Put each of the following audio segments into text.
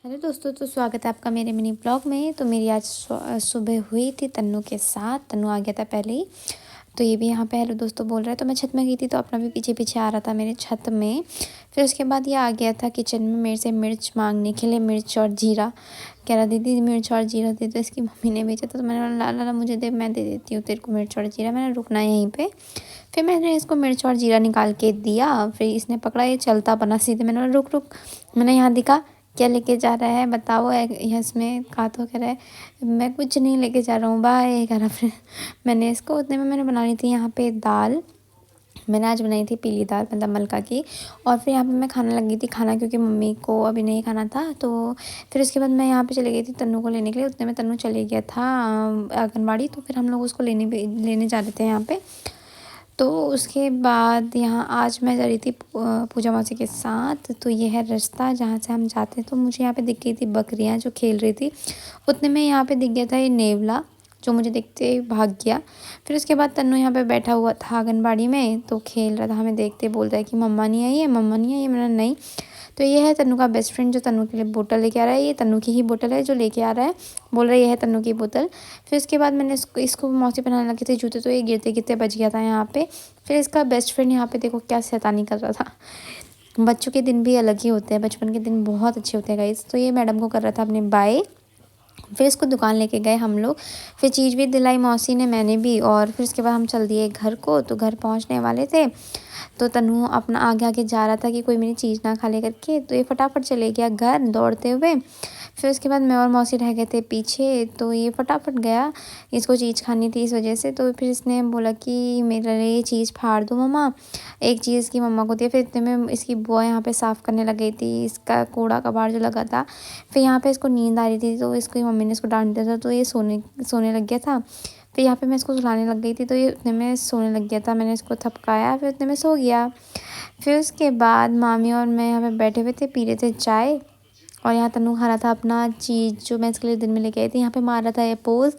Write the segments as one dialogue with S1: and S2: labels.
S1: Hello दोस्तों, तो स्वागत है आपका मेरे मिनी ब्लॉग में। तो मेरी आज सुबह हुई थी तन्नू के साथ। तन्नू आ गया था पहले ही, तो ये भी यहाँ पे हेलो दोस्तों बोल रहा है। तो मैं छत में गई थी, तो अपना भी पीछे पीछे आ रहा था मेरे छत में। फिर उसके बाद ये आ गया था किचन में मेरे से मिर्च मांगने के लिए, मिर्च और जीरा। कह रहा दीदी मिर्च और जीरा दे दो, इसकी मम्मी ने भेजा था। तो मैंने बोला ला ला मुझे दे, मैं दे देती हूँ तेरे को मिर्च और जीरा। मैंने रुकना है यहीं पर। फिर मैंने इसको मिर्च और जीरा निकाल के दिया। फिर इसने पकड़ा, ये चलता बना सीधे। मैंने बोला रुक रुक, मैंने यहाँ दिखा क्या लेके जा रहा है बताओ। इसमें कहा तो कह रहा है मैं कुछ नहीं लेके जा रहा हूँ, बाय कह रहा। फिर मैंने इसको उतने में मैंने बनानी थी यहाँ पे दाल। मैंने आज बनाई थी पीली दाल, मतलब मलका की। और फिर यहाँ पे मैं खाने लगी थी खाना, क्योंकि मम्मी को अभी नहीं खाना था। तो फिर उसके बाद मैं यहाँ पे चली गई थी तन्नू को लेने के लिए। उतने में तन्नू चले गया था आंगनबाड़ी। तो फिर हम लोग उसको लेने जा रहे थे यहाँ पे। तो उसके बाद यहाँ आज मैं जा रही थी पूजा मौसी के साथ। तो ये है रास्ता जहाँ से हम जाते हैं। तो मुझे यहाँ पे दिख गई थी बकरियाँ जो खेल रही थी। उतने में यहाँ पे दिख गया था ये नेवला, जो मुझे देखते ही भाग गया। फिर उसके बाद तन्नू यहाँ पे बैठा हुआ था आंगनबाड़ी में, तो खेल रहा था। हमें देखते बोल रहा है कि मम्मा नहीं आई है, मम्मा नहीं आई है। मैंने नहीं। तो ये है तन्नू का बेस्ट फ्रेंड, जो तन्नू के लिए बोतल लेके आ रहा है। ये तन्नू की ही बोतल है जो लेके आ रहा है। बोल रहा है ये है तन्नू की बोतल। फिर उसके बाद मैंने इसको मौसी पहनाने लगे थे जूते, तो ये गिरते गिरते बच गया था यहाँ पे। फिर इसका बेस्ट फ्रेंड यहाँ पे देखो क्या शैतानी कर रहा था। बच्चों के दिन भी अलग ही होते हैं, बचपन के दिन बहुत अच्छे होते हैं गाइस। तो ये मैडम को कर रहा था अपने बाय। फिर इसको दुकान लेके गए हम लोग। फिर चीज़ भी दिलाई मौसी ने, मैंने भी। और फिर उसके बाद हम चल दिए घर को। तो घर पहुंचने वाले थे, तो तन्नू अपना आगे आगे जा रहा था कि कोई मेरी चीज़ ना खा ले करके। तो ये फटाफट चले गया घर दौड़ते हुए। फिर उसके बाद मैं और मौसी रह गए थे पीछे। तो ये फटाफट गया, इसको चीज़ खानी थी इस वजह से। तो फिर इसने बोला कि मेरे लिए ये चीज़ फाड़ दो मम्मा। एक चीज़ की मम्मा को दिया। फिर इतने में इसकी बुआ यहाँ पे साफ़ करने लग गई थी, इसका कूड़ा कबाड़ जो लगा था। फिर यहाँ पे इसको नींद आ रही थी, तो इसकी मम्मी ने इसको डांट दिया था। तो ये सोने लग गया था। फिर यहाँ पे मैं इसको सुलाने लग गई थी, तो ये उतने में सोने लग गया था। मैंने इसको थपकाया, फिर उतने में सो गया। फिर उसके बाद मामी और मैं यहाँ पे बैठे हुए थे, पी रहे थे चाय। और यहाँ तन्नू खा रहा था अपना चीज़ जो मैं इसके लिए दिन में लेके आई थी। यहाँ पे मार रहा था ये पोज,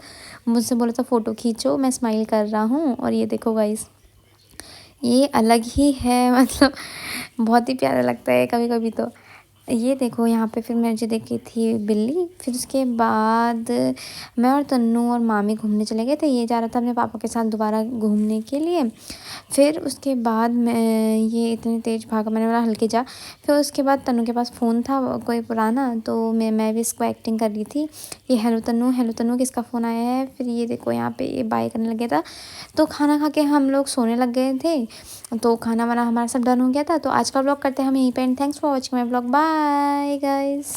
S1: मुझसे बोला था फ़ोटो खींचो, मैं स्माइल कर रहा हूँ। और ये देखो गाइस, ये अलग ही है, मतलब बहुत ही प्यारा लगता है कभी कभी। तो ये देखो यहाँ पे फिर मुझे देखी थी बिल्ली। फिर उसके बाद मैं और तन्नू और मामी घूमने चले गए थे। ये जा रहा था अपने पापा के साथ दोबारा घूमने के लिए। फिर उसके बाद मैं ये इतनी तेज़ भागा, मैंने बोला हल्के जा। फिर उसके बाद तन्नू के पास फ़ोन था कोई पुराना, तो मैं भी इसको एक्टिंग कर रही थी। ये हेलो तन्नू किसका फ़ोन आया है। फिर ये देखो यहाँ पे ये बाय करने लग गया था। तो खाना खा के हम लोग सोने लग गए थे। तो खाना वाना हमारा सब डन हो गया था। तो आज का ब्लॉग करते हैं हम यहीं पे। And thanks for watching my blog, bye guys.